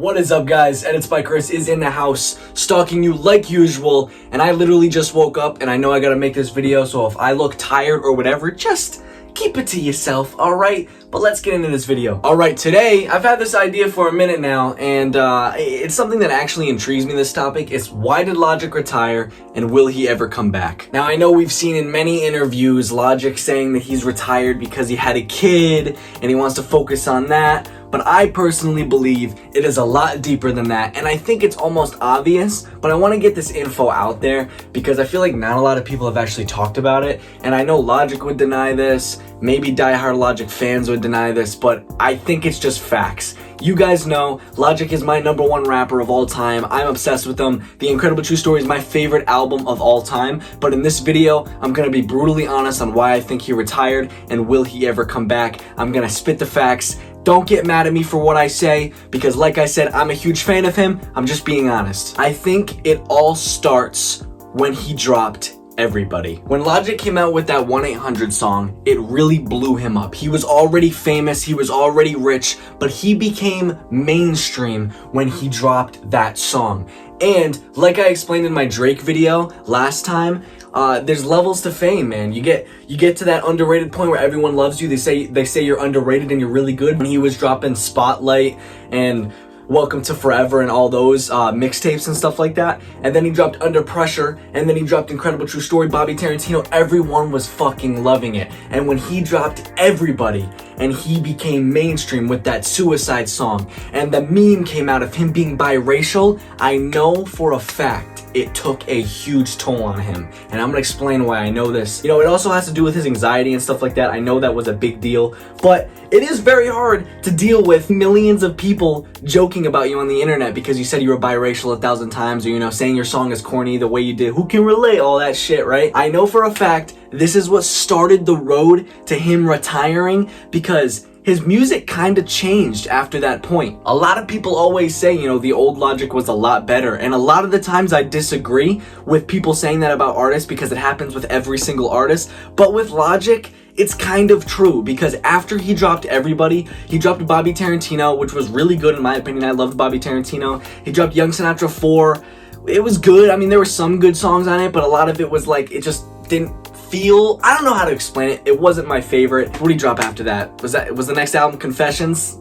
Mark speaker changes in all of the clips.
Speaker 1: What is up, guys? Edit by Chris is in the house, stalking you like usual, and I literally just woke up and I know I gotta make this video, so if I look tired or whatever, just keep it to yourself, alright? But let's get into this video. Alright, today, I've had this idea for a minute now, and it's something that actually intrigues me, this topic. It's why did Logic retire, and will he ever come back? Now, I know we've seen in many interviews Logic saying that he's retired because he had a kid, and he wants to focus on that. But I personally believe it is a lot deeper than that, and I think it's almost obvious, but I want to get this info out there because I feel like not a lot of people have actually talked about it, and I know Logic would deny this, maybe diehard Logic fans would deny this, but I think it's just facts. You guys know, Logic is my #1 rapper of all time. I'm obsessed with him. The Incredible True Story is my favorite album of all time, but in this video, I'm gonna be brutally honest on why I think he retired and will he ever come back. I'm gonna spit the facts. Don't get mad at me for what I say, because like I said, I'm a huge fan of him. I'm just being honest. I think it all starts when he dropped Everybody. When Logic came out with that 1-800 song, it really blew him up. He was already famous, he was already rich, but he became mainstream when he dropped that song. And like I explained in my Drake video last time, there's levels to fame, man. You get to that underrated point where everyone loves you. They say you're underrated and you're really good. When he was dropping Spotlight and Welcome to Forever and all those mixtapes and stuff like that, and then he dropped Under Pressure, and then he dropped Incredible True Story, Bobby Tarantino, everyone was fucking loving it. And when he dropped Everybody and he became mainstream with that Suicide song, and the meme came out of him being biracial, I know for a fact it took a huge toll on him, and I'm gonna explain why I know this. You know, it also has to do with his anxiety and stuff like that. I know that was a big deal, but it is very hard to deal with millions of people joking about you on the internet because you said you were biracial 1,000 times, or, you know, saying your song is corny the way you did. Who can relate? All that shit, right? I know for a fact this is what started the road to him retiring, because his music kind of changed after that point. A lot of people always say, you know, the old Logic was a lot better, and a lot of the times I disagree with people saying that about artists because it happens with every single artist. But with Logic, it's kind of true, because after he dropped Everybody, he dropped Bobby Tarantino, which was really good in my opinion. I loved Bobby Tarantino. He dropped Young Sinatra 4. It was good. I mean, there were some good songs on it, but a lot of it was like, it just didn't feel, I don't know how to explain it. It wasn't my favorite. What did he drop after that? Was the next album Confessions?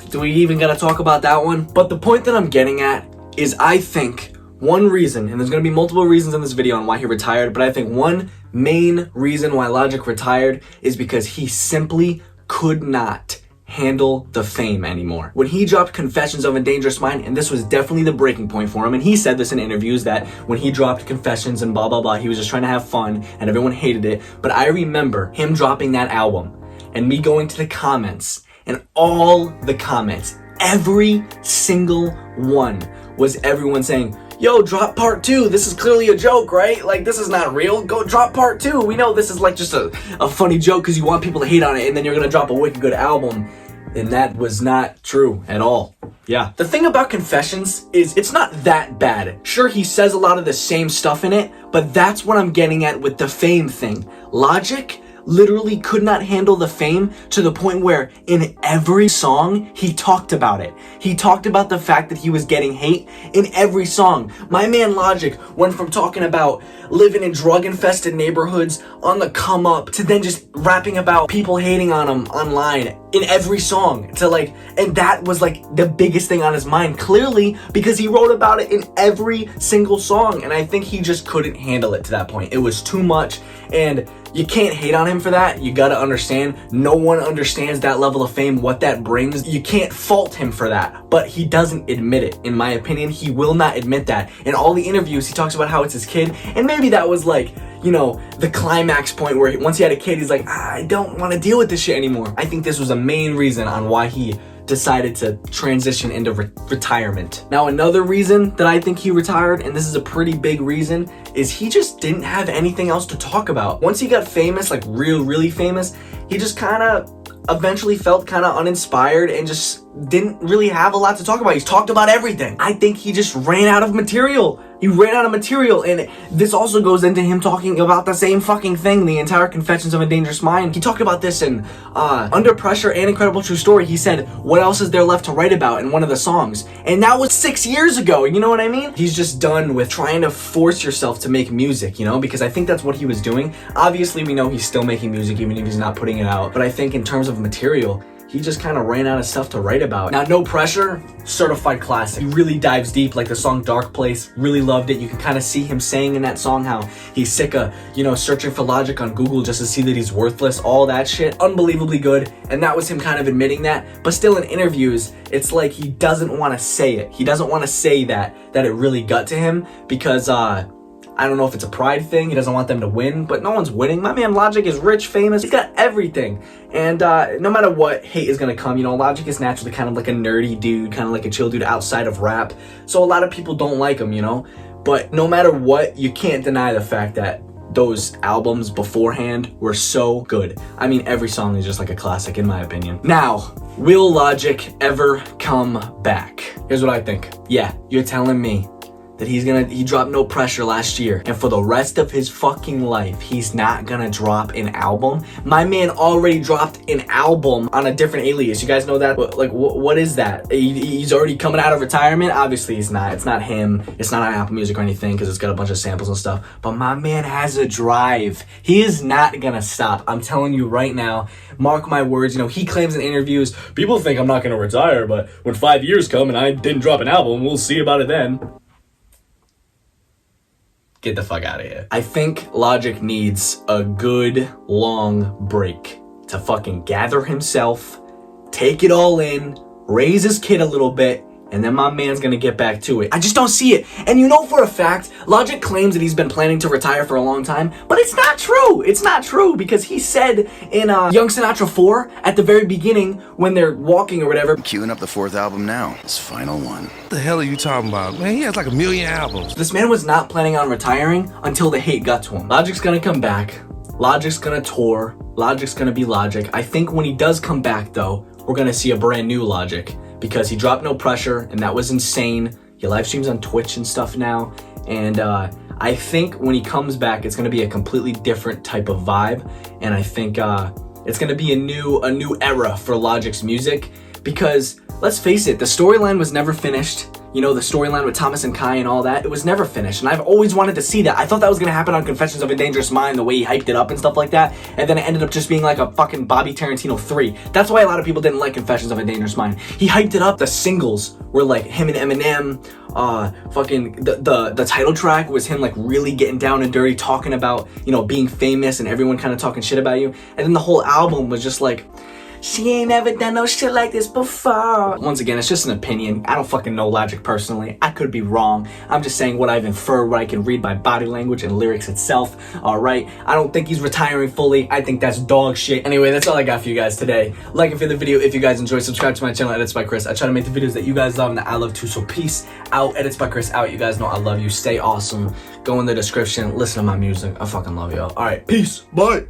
Speaker 1: Do we even gotta talk about that one? But the point that I'm getting at is, I think one reason, and there's gonna be multiple reasons in this video on why he retired, but I think one main reason why Logic retired is because he simply could not handle the fame anymore. When he dropped Confessions of a Dangerous Mind, and this was definitely the breaking point for him, and he said this in interviews that when he dropped Confessions and blah blah blah, he was just trying to have fun and everyone hated it. But I remember him dropping that album and me going to the comments, and all the comments, every single one, was everyone saying, yo, drop part 2. This is clearly a joke, right? Like, this is not real. Go drop part 2. We know this is like just a funny joke because you want people to hate on it, and then you're gonna drop a wicked good album. And that was not true at all. Yeah. The thing about Confessions is it's not that bad. Sure, he says a lot of the same stuff in it, but that's what I'm getting at with the fame thing. Logic literally could not handle the fame to the point where in every song he talked about it. He talked about the fact that he was getting hate in every song. My man Logic went from talking about living in drug-infested neighborhoods on the come up to then just rapping about people hating on him online in every song, to like, and that was like the biggest thing on his mind, clearly, because he wrote about it in every single song, and I think he just couldn't handle it to that point. It was too much, and you can't hate on him for that. You gotta understand, no one understands that level of fame, what that brings. You can't fault him for that, but he doesn't admit it. In my opinion, he will not admit that. In all the interviews, he talks about how it's his kid, and maybe that was like, you know, the climax point where once he had a kid, he's like, I don't want to deal with this shit anymore. I think this was a main reason on why he decided to transition into retirement. Now, another reason that I think he retired, and this is a pretty big reason, is he just didn't have anything else to talk about. Once he got famous, like really famous, he just kind of eventually felt kind of uninspired and just didn't really have a lot to talk about. He's talked about everything. I think he just ran out of material He ran out of material, and this also goes into him talking about the same fucking thing the entire Confessions of a Dangerous Mind. He talked about this in Under Pressure and Incredible True Story. He said, what else is there left to write about in one of the songs? And that was 6 years ago, you know what I mean? He's just done with trying to force yourself to make music, you know, because I think that's what he was doing. Obviously, we know he's still making music even if he's not putting it out, but I think in terms of material, he just kind of ran out of stuff to write about. Now, No Pressure, certified classic. He really dives deep, like the song Dark Place. Really loved it. You can kind of see him saying in that song how he's sick of, you know, searching for logic on Google just to see that he's worthless. All that shit. Unbelievably good. And that was him kind of admitting that. But still in interviews, it's like he doesn't want to say it. He doesn't want to say that it really got to him because, I don't know if it's a pride thing. He doesn't want them to win, but no one's winning. My man Logic is rich, famous. He's got everything. And no matter what hate is going to come, you know, Logic is naturally kind of like a nerdy dude, kind of like a chill dude outside of rap. So a lot of people don't like him, you know. But no matter what, you can't deny the fact that those albums beforehand were so good. I mean, every song is just like a classic in my opinion. Now, will Logic ever come back? Here's what I think. Yeah, you're telling me that he dropped No Pressure last year, and for the rest of his fucking life, he's not gonna drop an album? My man already dropped an album on a different alias. You guys know that? Like, what is that? He's already coming out of retirement? Obviously, he's not. It's not him. It's not on Apple Music or anything, because it's got a bunch of samples and stuff. But my man has a drive. He is not gonna stop. I'm telling you right now, mark my words. You know, he claims in interviews, people think I'm not gonna retire, but when 5 years come and I didn't drop an album, we'll see about it then. Get the fuck out of here. I think Logic needs a good long break to fucking gather himself, take it all in, raise his kid a little bit, and then my man's gonna get back to it. I just don't see it. And you know for a fact, Logic claims that he's been planning to retire for a long time, but it's not true. It's not true because he said in Young Sinatra 4, at the very beginning, when they're walking or whatever.
Speaker 2: I'm queuing up the 4th album now. His final one.
Speaker 3: What the hell are you talking about? Man, he has like 1 million albums.
Speaker 1: This man was not planning on retiring until the hate got to him. Logic's gonna come back. Logic's gonna tour. Logic's gonna be Logic. I think when he does come back though, we're gonna see a brand new Logic. Because he dropped No Pressure, and that was insane. He live streams on Twitch and stuff now. And I think when he comes back, it's gonna be a completely different type of vibe. And I think it's gonna be a new era for Logic's music. Because let's face it, the storyline was never finished. You know, the storyline with Thomas and Kai and all that, it was never finished. And I've always wanted to see that. I thought that was gonna happen on Confessions of a Dangerous Mind, the way he hyped it up and stuff like that. And then it ended up just being like a fucking Bobby Tarantino 3. That's why a lot of people didn't like Confessions of a Dangerous Mind. He hyped it up. The singles were like him and Eminem. Fucking the title track was him like really getting down and dirty, talking about, you know, being famous and everyone kind of talking shit about you. And then the whole album was just like, she ain't ever done no shit like this before. Once again, it's just an opinion. I don't fucking know Logic personally. I could be wrong. I'm just saying what I've inferred, what I can read by body language and lyrics itself. Alright, I don't think he's retiring fully. I think that's dog shit. Anyway, that's all I got for you guys today. Like and favorite the video if you guys enjoyed. Subscribe to my channel, Edits by Chris. I try to make the videos that you guys love and that I love too. So peace out. Edits by Chris out. You guys know I love you. Stay awesome. Go in the description. Listen to my music. I fucking love y'all. Alright, peace. Bye.